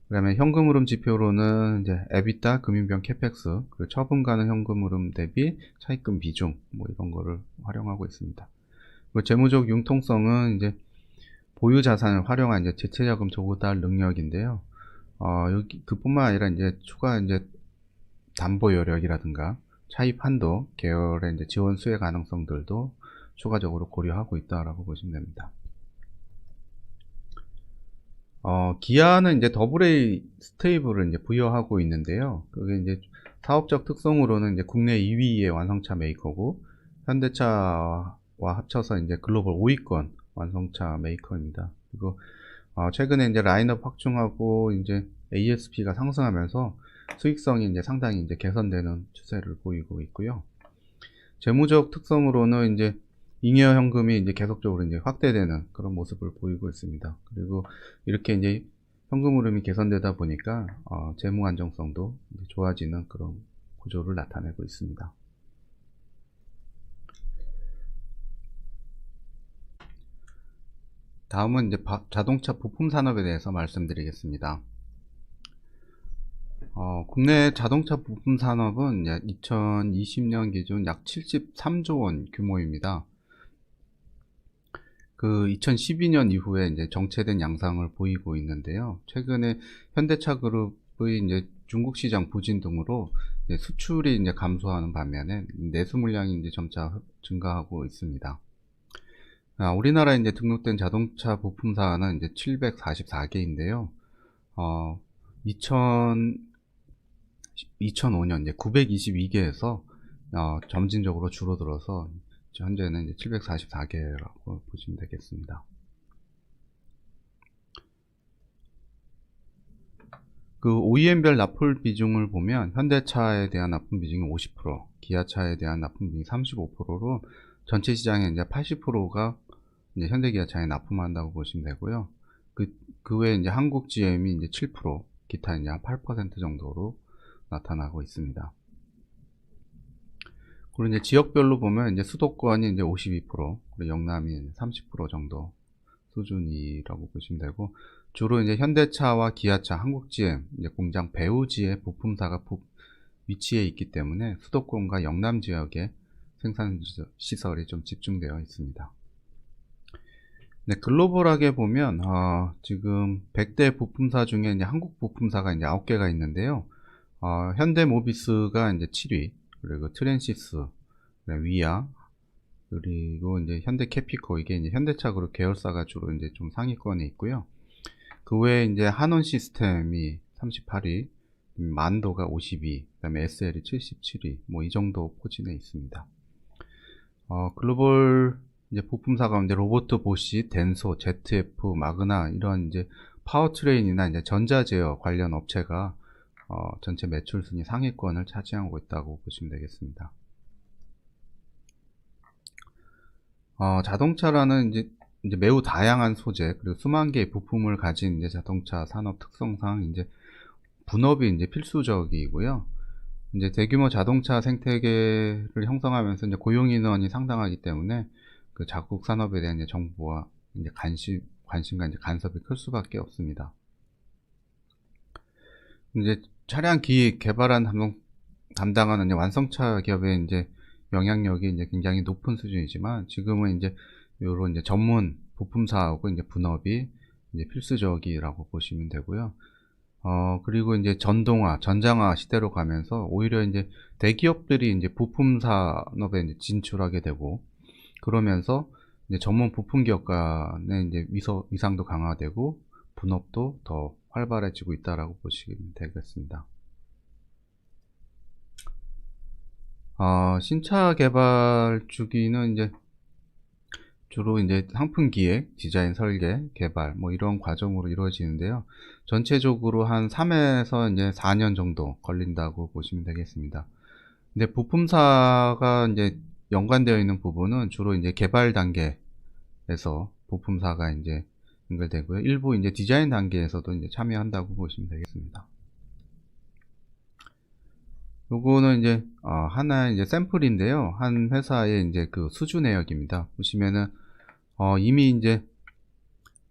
그다음에 현금 흐름 지표로는 이제 에비타, 금융병 캐펙스, 그리고 처분 가능 현금 흐름 대비 차입금 비중 뭐 이런 거를 활용하고 있습니다. 그리고 재무적 융통성은 이제 보유 자산을 활용한 이제 대체자금 조달 능력인데요. 여기 그뿐만 아니라 이제 추가 이제 담보 여력이라든가 차입 한도, 계열의 이제 지원 수혜 가능성들도 추가적으로 고려하고 있다라고 보시면 됩니다. 기아는 이제 더블A 스테이블을 이제 부여하고 있는데요. 그게 이제 사업적 특성으로는 이제 국내 2위의 완성차 메이커고, 현대차와 합쳐서 이제 글로벌 5위권 완성차 메이커입니다. 그리고 최근에 이제 라인업 확충하고 이제 ASP가 상승하면서 수익성이 이제 상당히 이제 개선되는 추세를 보이고 있고요. 재무적 특성으로는 이제 잉여 현금이 이제 계속적으로 이제 확대되는 그런 모습을 보이고 있습니다. 그리고 이렇게 이제 현금 흐름이 개선되다 보니까 재무 안정성도 좋아지는 그런 구조를 나타내고 있습니다. 다음은 이제 자동차 부품 산업에 대해서 말씀드리겠습니다. 국내 자동차 부품 산업은 2020년 기준 약 73조 원 규모입니다. 그 2012년 이후에 이제 정체된 양상을 보이고 있는데요. 최근에 현대차 그룹의 이제 중국 시장 부진 등으로 이제 수출이 이제 감소하는 반면에 내수 물량이 이제 점차 증가하고 있습니다. 우리나라에 이제 등록된 자동차 부품사는 이제 744개인데요. 2005년 이제 922개에서 점진적으로 줄어들어서 현재는 이제 744개라고 보시면 되겠습니다. 그 OEM별 납품 비중을 보면 현대차에 대한 납품 비중이 50%, 기아차에 대한 납품 비중이 35%로 전체 시장의 이제 80%가 이제 현대기아차에 납품한다고 보시면 되고요. 그 외에 이제 한국 GM이 이제 7%, 기타 이제 한 8% 정도로 나타나고 있습니다. 그리고 이제 지역별로 보면 이제 수도권이 이제 52%, 그리고 영남이 30% 정도 수준이라고 보시면 되고, 주로 이제 현대차와 기아차, 한국 GM, 이제 공장 배우지의 부품사가 위치해 있기 때문에 수도권과 영남 지역에 생산 시설이 좀 집중되어 있습니다. 네, 글로벌하게 보면 지금 100대 부품사 중에 이제 한국 부품사가 이제 9개가 있는데요. 현대모비스가 이제 7위, 그리고 트랜시스, 위아, 그리고 이제 현대캐피코, 이게 이제 현대차 그룹 계열사가 주로 이제 좀 상위권에 있고요. 그 외에 이제 한원 시스템이 38위, 만도가 52위, 그다음에 SL이 77위, 뭐 이 정도 포진해 있습니다. 글로벌 이제 부품사 가운데 로버트 보시, 덴소, ZF, 마그나 이런 이제 파워트레인이나 이제 전자제어 관련 업체가 전체 매출 순위 상위권을 차지하고 있다고 보시면 되겠습니다. 자동차라는 이제 매우 다양한 소재 그리고 수만 개의 부품을 가진 이제 자동차 산업 특성상 이제 분업이 이제 필수적이고요. 이제 대규모 자동차 생태계를 형성하면서 이제 고용 인원이 상당하기 때문에 그 자국 산업에 대한 이제 정부와 이제 관심과 이제 간섭이 클 수밖에 없습니다. 이제 차량 기획 개발한 담당하는 이제 완성차 기업의 이제 영향력이 이제 굉장히 높은 수준이지만 지금은 이제 요런 이제 전문 부품사하고 이제 분업이 이제 필수적이라고 보시면 되고요. 그리고 이제 전장화 시대로 가면서 오히려 이제 대기업들이 이제 부품 산업에 이제 진출하게 되고 그러면서 이제 전문 부품 기업 간의 이제 위상도 강화되고 분업도 더 활발해지고 있다라고 보시면 되겠습니다. 신차 개발 주기는 이제 주로 이제 상품 기획, 디자인 설계, 개발 뭐 이런 과정으로 이루어지는데요. 전체적으로 한 3에서 이제 4년 정도 걸린다고 보시면 되겠습니다. 근데 부품사가 이제 연관되어 있는 부분은 주로 이제 개발 단계에서 부품사가 이제 연결되고요. 일부 이제 디자인 단계에서도 이제 참여한다고 보시면 되겠습니다. 요거는 이제 하나의 이제 샘플인데요. 한 회사의 이제 그 수주 내역입니다. 보시면은 이미 이제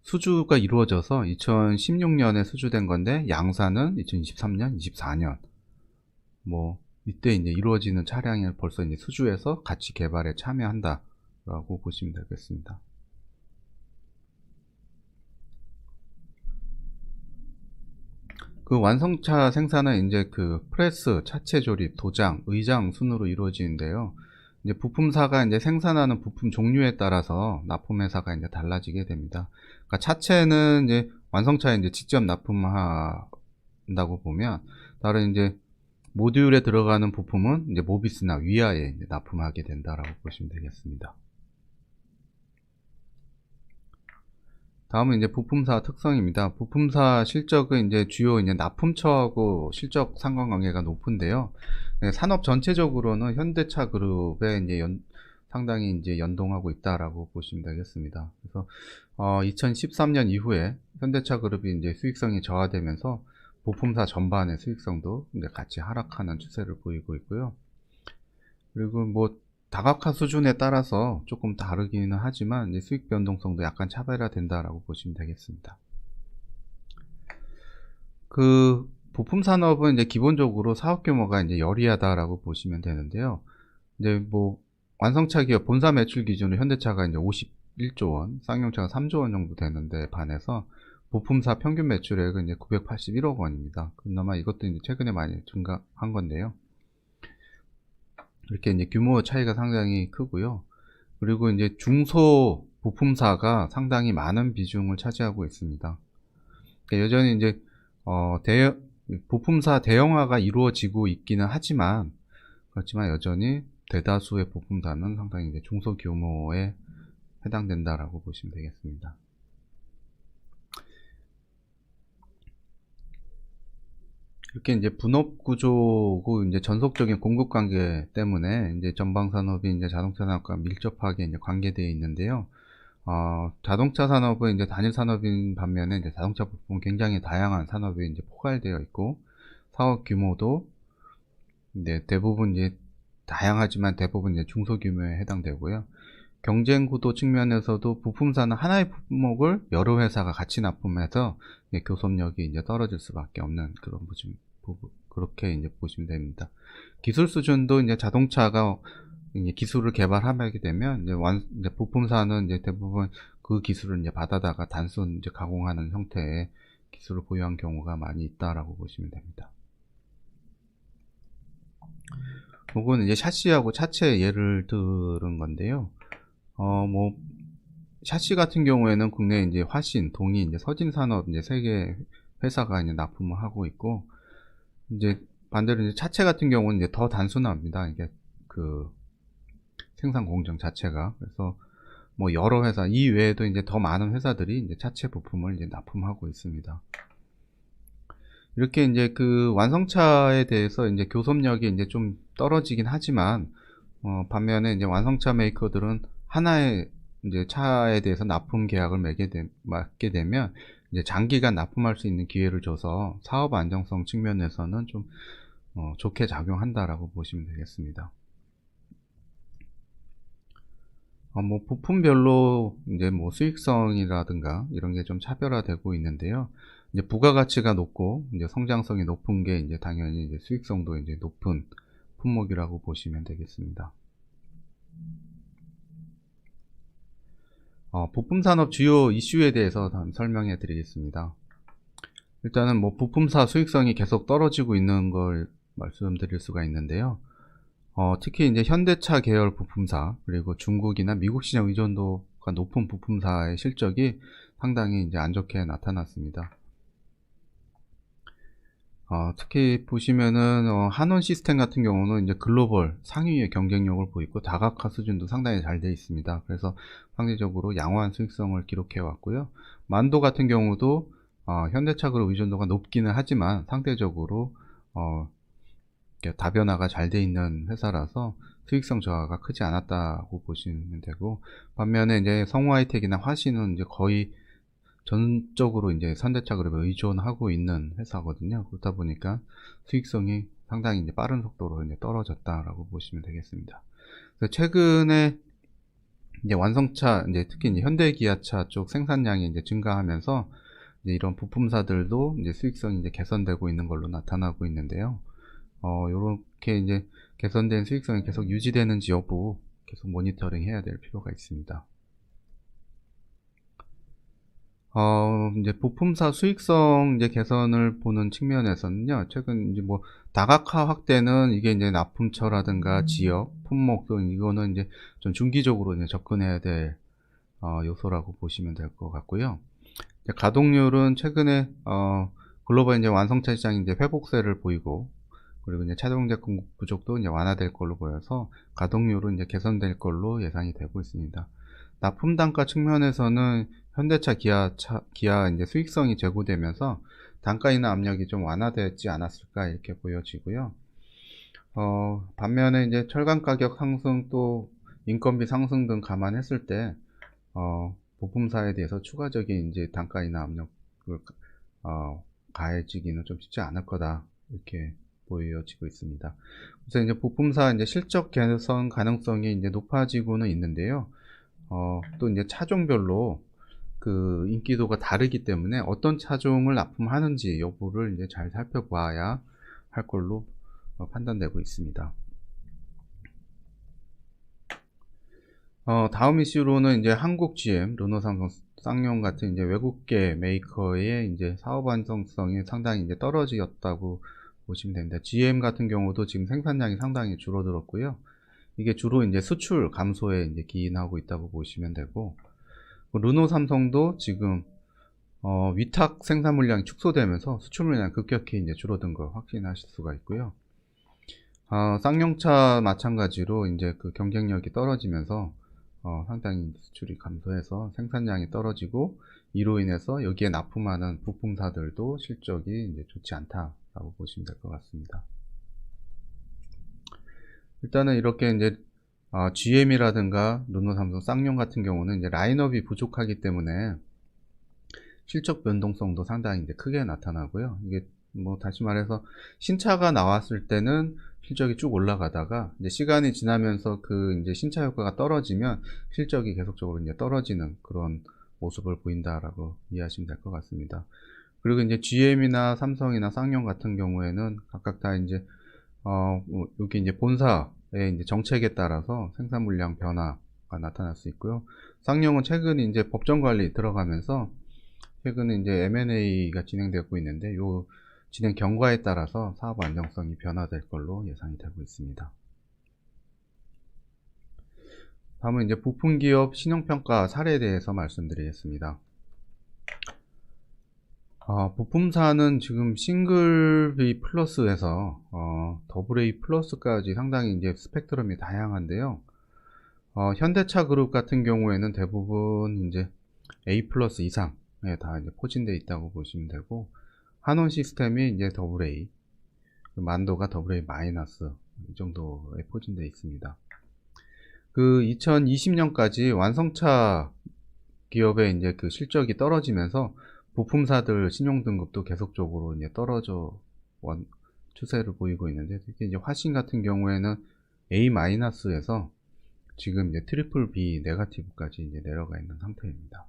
수주가 이루어져서 2016년에 수주된 건데 양산은 2023년, 24년 뭐 이때 이제 이루어지는 차량을 벌써 이제 수주해서 같이 개발에 참여한다라고 보시면 되겠습니다. 그 완성차 생산은 이제 그 프레스, 차체 조립, 도장, 의장 순으로 이루어지는데요. 이제 부품사가 이제 생산하는 부품 종류에 따라서 납품회사가 이제 달라지게 됩니다. 그러니까 차체는 이제 완성차에 이제 직접 납품한다고 보면 다른 이제 모듈에 들어가는 부품은 이제 모비스나 위아에 이제 납품하게 된다라고 보시면 되겠습니다. 다음은 이제 부품사 특성입니다. 부품사 실적은 이제 주요 이제 납품처하고 실적 상관관계가 높은데요. 산업 전체적으로는 현대차 그룹에 이제 상당히 이제 연동하고 있다라고 보시면 되겠습니다. 그래서 2013년 이후에 현대차 그룹이 이제 수익성이 저하되면서 부품사 전반의 수익성도 이제 같이 하락하는 추세를 보이고 있고요. 그리고 뭐 다각화 수준에 따라서 조금 다르기는 하지만 이제 수익 변동성도 약간 차별화된다라고 보시면 되겠습니다. 그 부품 산업은 이제 기본적으로 사업 규모가 이제 여리하다라고 보시면 되는데요. 이제 뭐 완성차 기업 본사 매출 기준으로 현대차가 이제 51조 원, 쌍용차가 3조 원 정도 되는데 반해서 부품사 평균 매출액은 이제 981억 원입니다. 그나마 이것도 이제 최근에 많이 증가한 건데요. 이렇게 이제 규모 차이가 상당히 크고요. 그리고 이제 중소 부품사가 상당히 많은 비중을 차지하고 있습니다. 그러니까 여전히 이제 부품사 대형화가 이루어지고 있기는 하지만 그렇지만 여전히 대다수의 부품사는 상당히 이제 중소 규모에 해당된다라고 보시면 되겠습니다. 이렇게 이제 분업 구조고 이제 전속적인 공급 관계 때문에 이제 전방 산업이 이제 자동차 산업과 밀접하게 이제 관계되어 있는데요. 자동차 산업은 이제 단일 산업인 반면에 이제 자동차 부품은 굉장히 다양한 산업이 이제 포괄되어 있고 사업 규모도 이제 대부분 이제 다양하지만 대부분 이제 중소규모에 해당되고요. 경쟁 구도 측면에서도 부품사는 하나의 품목을 여러 회사가 같이 납품해서 교섭력이 이제 떨어질 수밖에 없는 그런 그렇게 이제 보시면 됩니다. 기술 수준도 이제 자동차가 이제 기술을 개발하게 되면 이제 부품사는 이제 대부분 그 기술을 이제 받아다가 단순 이제 가공하는 형태의 기술을 보유한 경우가 많이 있다라고 보시면 됩니다. 이거는 이제 샤시하고 차체 예를 들은 건데요. 뭐 샤시 같은 경우에는 국내 이제 화신, 동인, 이제 서진산업 이제 3개 회사가 이제 납품을 하고 있고 이제 반대로 이제 차체 같은 경우는 이제 더 단순합니다. 이게 그 생산 공정 자체가 그래서 뭐 여러 회사 이 외에도 이제 더 많은 회사들이 이제 차체 부품을 이제 납품하고 있습니다. 이렇게 이제 그 완성차에 대해서 이제 교섭력이 이제 좀 떨어지긴 하지만 반면에 이제 완성차 메이커들은 하나의 이제 차에 대해서 납품 계약을 맺게 되면 이제 장기간 납품할 수 있는 기회를 줘서 사업 안정성 측면에서는 좀 좋게 작용한다라고 보시면 되겠습니다. 뭐 부품별로 이제 뭐 수익성이라든가 이런 게 좀 차별화되고 있는데요. 이제 부가가치가 높고 이제 성장성이 높은 게 이제 당연히 이제 수익성도 이제 높은 품목이라고 보시면 되겠습니다. 부품 산업 주요 이슈에 대해서 한번 설명해 드리겠습니다. 일단은 뭐 부품사 수익성이 계속 떨어지고 있는 걸 말씀드릴 수가 있는데요. 특히 이제 현대차 계열 부품사, 그리고 중국이나 미국 시장 의존도가 높은 부품사의 실적이 상당히 이제 안 좋게 나타났습니다. 특히 보시면은 한원 시스템 같은 경우는 이제 글로벌 상위의 경쟁력을 보이고 다각화 수준도 상당히 잘 되어 있습니다. 그래서 상대적으로 양호한 수익성을 기록해 왔고요. 만도 같은 경우도 현대차 그룹 의존도가 높기는 하지만 상대적으로 이렇게 다변화가 잘 돼 있는 회사라서 수익성 저하가 크지 않았다고 보시면 되고, 반면에 이제 성우하이텍이나 화신은 이제 거의 전적으로 이제 현대차 그룹에 의존하고 있는 회사거든요. 그렇다 보니까 수익성이 상당히 이제 빠른 속도로 이제 떨어졌다라고 보시면 되겠습니다. 그래서 최근에 이제 완성차, 이제 특히 이제 현대기아차 쪽 생산량이 이제 증가하면서 이제 이런 부품사들도 이제 수익성이 이제 개선되고 있는 걸로 나타나고 있는데요. 요렇게 이제 개선된 수익성이 계속 유지되는지 여부 계속 모니터링 해야 될 필요가 있습니다. 이제 부품사 수익성 이제 개선을 보는 측면에서는요, 최근 이제 뭐 다각화 확대는 이게 이제 납품처라든가 지역, 품목 등 이거는 이제 좀 중기적으로 이제 접근해야 될 요소라고 보시면 될 것 같고요. 이제 가동률은 최근에 글로벌 이제 완성차 시장이 이제 회복세를 보이고, 그리고 이제 차종제 공급 부족도 이제 완화될 걸로 보여서 가동률은 이제 개선될 걸로 예상이 되고 있습니다. 납품 단가 측면에서는 현대차, 기아 이제 수익성이 제고되면서 단가 인하 압력이 좀 완화되지 않았을까 이렇게 보여지고요. 반면에 이제 철강 가격 상승 또 인건비 상승 등 감안했을 때 부품사에 대해서 추가적인 이제 단가 인하 압력을 가해지기는 좀 쉽지 않을 거다 이렇게 보여지고 있습니다. 그래서 이제 부품사 이제 실적 개선 가능성이 이제 높아지고는 있는데요. 또 이제 차종별로 그 인기도가 다르기 때문에 어떤 차종을 납품하는지 여부를 이제 잘 살펴봐야 할 걸로 판단되고 있습니다. 다음 이슈로는 이제 한국 GM, 르노, 삼성, 쌍용 같은 이제 외국계 메이커의 이제 사업 안정성이 상당히 이제 떨어졌다고 보시면 됩니다. GM 같은 경우도 지금 생산량이 상당히 줄어들었고요. 이게 주로 이제 수출 감소에 이제 기인하고 있다고 보시면 되고, 르노, 삼성도 지금 위탁 생산 물량이 축소되면서 수출 물량이 급격히 이제 줄어든 걸 확인하실 수가 있고요. 쌍용차 마찬가지로 이제 그 경쟁력이 떨어지면서 상당히 수출이 감소해서 생산량이 떨어지고, 이로 인해서 여기에 납품하는 부품사들도 실적이 이제 좋지 않다라고 보시면 될 것 같습니다. 일단은 이렇게 이제 GM이라든가 르노, 삼성, 쌍용 같은 경우는 이제 라인업이 부족하기 때문에 실적 변동성도 상당히 이제 크게 나타나고요. 이게 뭐 다시 말해서 신차가 나왔을 때는 실적이 쭉 올라가다가 이제 시간이 지나면서 그 이제 신차 효과가 떨어지면 실적이 계속적으로 이제 떨어지는 그런 모습을 보인다라고 이해하시면 될 것 같습니다. 그리고 이제 GM이나 삼성이나 쌍용 같은 경우에는 각각 다 이제 여기 이제 본사의 이제 정책에 따라서 생산 물량 변화가 나타날 수 있고요. 쌍용은 최근 이제 법정 관리 들어가면서 최근에 이제 M&A가 진행되고 있는데, 요 진행 경과에 따라서 사업 안정성이 변화될 걸로 예상이 되고 있습니다. 다음은 이제 부품기업 신용평가 사례에 대해서 말씀드리겠습니다. 부품사는 지금 싱글 B 플러스에서 더블 A 플러스까지 상당히 이제 스펙트럼이 다양한데요. 현대차 그룹 같은 경우에는 대부분 이제 A 플러스 이상에 다 이제 포진되어 있다고 보시면 되고, 한원 시스템이 이제 더블 A, 만도가 더블 A 마이너스 이 정도에 포진되어 있습니다. 그 2020년까지 완성차 기업의 이제 그 실적이 떨어지면서 부품사들 신용등급도 계속적으로 이제 떨어져 원 추세를 보이고 있는데, 특히 이제 화신 같은 경우에는 A-에서 지금 이제 트리플 B 네거티브까지 이제 내려가 있는 상태입니다.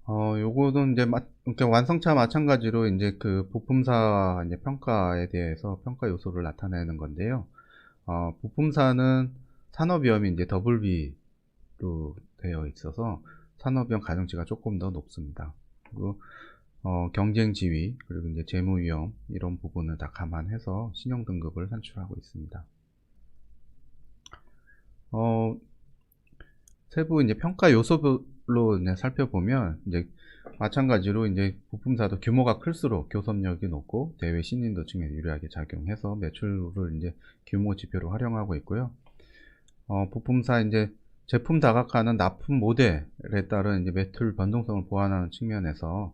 요거는 이제 그러니까 완성차 마찬가지로 이제 그 부품사 이제 평가에 대해서 평가 요소를 나타내는 건데요. 부품사는 산업위험이 이제 더블 B로 되어 있어서 산업위험 가중치가 조금 더 높습니다. 그리고 경쟁 지위, 그리고 이제 재무 위험, 이런 부분을 다 감안해서 신용 등급을 산출하고 있습니다. 세부 이제 평가 요소별로 이제 살펴보면, 이제 마찬가지로 이제 부품사도 규모가 클수록 교섭력이 높고 대외 신인도 측에 유리하게 작용해서 매출을 이제 규모 지표로 활용하고 있고요. 부품사 이제 제품 다각화는 납품 모델에 따른 이제 매출 변동성을 보완하는 측면에서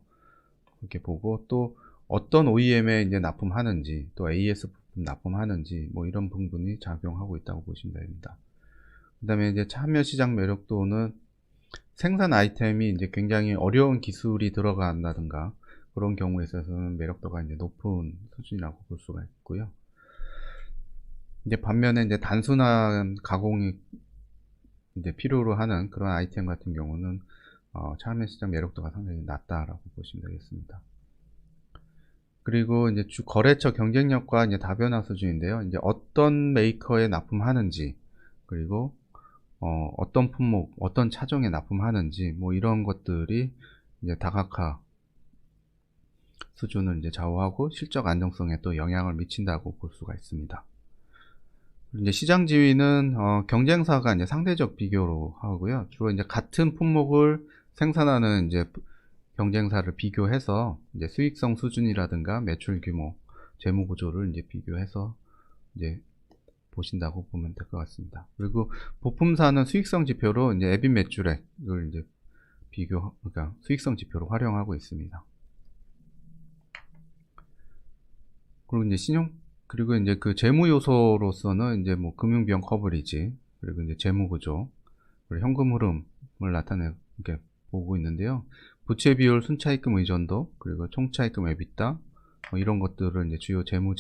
이렇게 보고, 또 어떤 OEM에 이제 납품하는지, 또 AS 부품 납품하는지, 뭐 이런 부분이 작용하고 있다고 보시면 됩니다. 그 다음에 이제 참여 시장 매력도는 생산 아이템이 이제 굉장히 어려운 기술이 들어간다든가 그런 경우에 있어서는 매력도가 이제 높은 수준이라고 볼 수가 있고요. 이제 반면에 이제 단순한 가공이 이제 필요로 하는 그런 아이템 같은 경우는 참여 시장 매력도가 상당히 낮다라고 보시면 되겠습니다. 그리고 이제 거래처 경쟁력과 이제 다변화 수준인데요. 이제 어떤 메이커에 납품하는지, 그리고 어떤 품목, 어떤 차종에 납품하는지, 뭐 이런 것들이 이제 다각화 수준을 이제 좌우하고 실적 안정성에 또 영향을 미친다고 볼 수가 있습니다. 이제 시장 지위는 경쟁사가 이제 상대적 비교로 하고요. 주로 이제 같은 품목을 생산하는 이제 경쟁사를 비교해서 이제 수익성 수준이라든가 매출 규모, 재무 구조를 이제 비교해서 이제 보신다고 보면 될 것 같습니다. 그리고 부품사는 수익성 지표로 이제 EBIT 매출액을 이제 그러니까 수익성 지표로 활용하고 있습니다. 그리고 이제 그리고 이제 그 재무 요소로서는 이제 뭐 금융비용 커버리지, 그리고 이제 재무 구조, 그리고 현금 흐름을 나타내게 보고 있는데요. 부채 비율, 순차입금 의존도, 그리고 총차입금 EBITDA, 이런 것들을 이제 주요 재무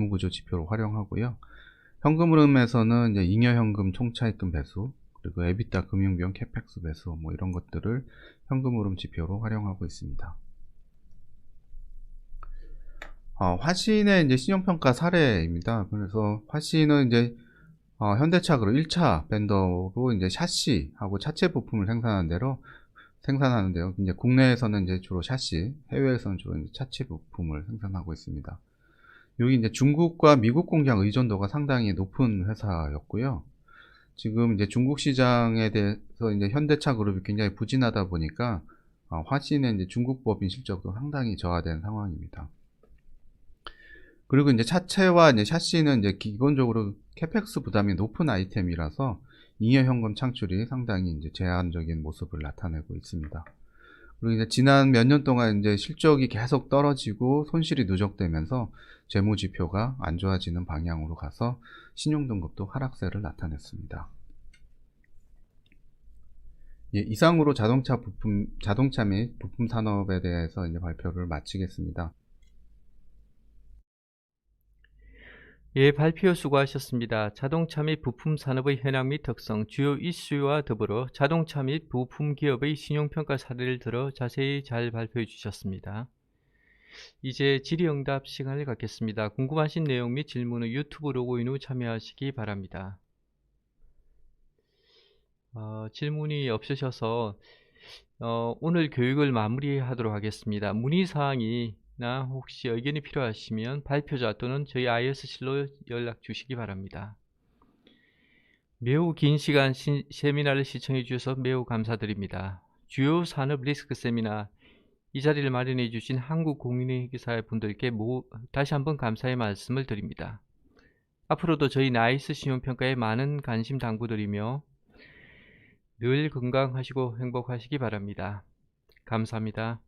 구조 지표로 활용하고요. 현금 흐름에서는 이제 잉여현금 총차입금 배수, 그리고 EBITDA 금융비용 캐펙스 배수, 뭐 이런 것들을 현금 흐름 지표로 활용하고 있습니다. 화신의 이제 신용평가 사례입니다. 그래서 화신은 이제 현대차그룹 1차 벤더로 이제 샤시하고 차체 부품을 생산하는데요. 이제 국내에서는 이제 주로 샤시, 해외에서는 주로 이제 차체 부품을 생산하고 있습니다. 여기 이제 중국과 미국 공장 의존도가 상당히 높은 회사였고요. 지금 이제 중국 시장에 대해서 이제 현대차그룹이 굉장히 부진하다 보니까 화신의 이제 중국 법인 실적도 상당히 저하된 상황입니다. 그리고 이제 차체와 이제 샤시는 이제 기본적으로 캐펙스 부담이 높은 아이템이라서 잉여 현금 창출이 상당히 이제 제한적인 모습을 나타내고 있습니다. 그리고 이제 지난 몇 년 동안 이제 실적이 계속 떨어지고 손실이 누적되면서 재무 지표가 안 좋아지는 방향으로 가서 신용 등급도 하락세를 나타냈습니다. 예, 이상으로 자동차 및 부품 산업에 대해서 이제 발표를 마치겠습니다. 예, 발표 수고하셨습니다. 자동차 및 부품 산업의 현황 및 특성, 주요 이슈와 더불어 자동차 및 부품 기업의 신용평가 사례를 들어 자세히 잘 발표해 주셨습니다. 이제 질의응답 시간을 갖겠습니다. 궁금하신 내용 및 질문은 유튜브 로그인 후 참여하시기 바랍니다. 질문이 없으셔서 오늘 교육을 마무리하도록 하겠습니다. 문의사항이나 혹시 의견이 필요하시면 발표자 또는 저희 IS실로 연락 주시기 바랍니다. 매우 긴 시간 세미나를 시청해 주셔서 매우 감사드립니다. 주요 산업 리스크 세미나 이 자리를 마련해 주신 한국공인회계사 분들께 다시 한번 감사의 말씀을 드립니다. 앞으로도 저희 나이스 신용평가에 많은 관심 당부드리며 늘 건강하시고 행복하시기 바랍니다. 감사합니다.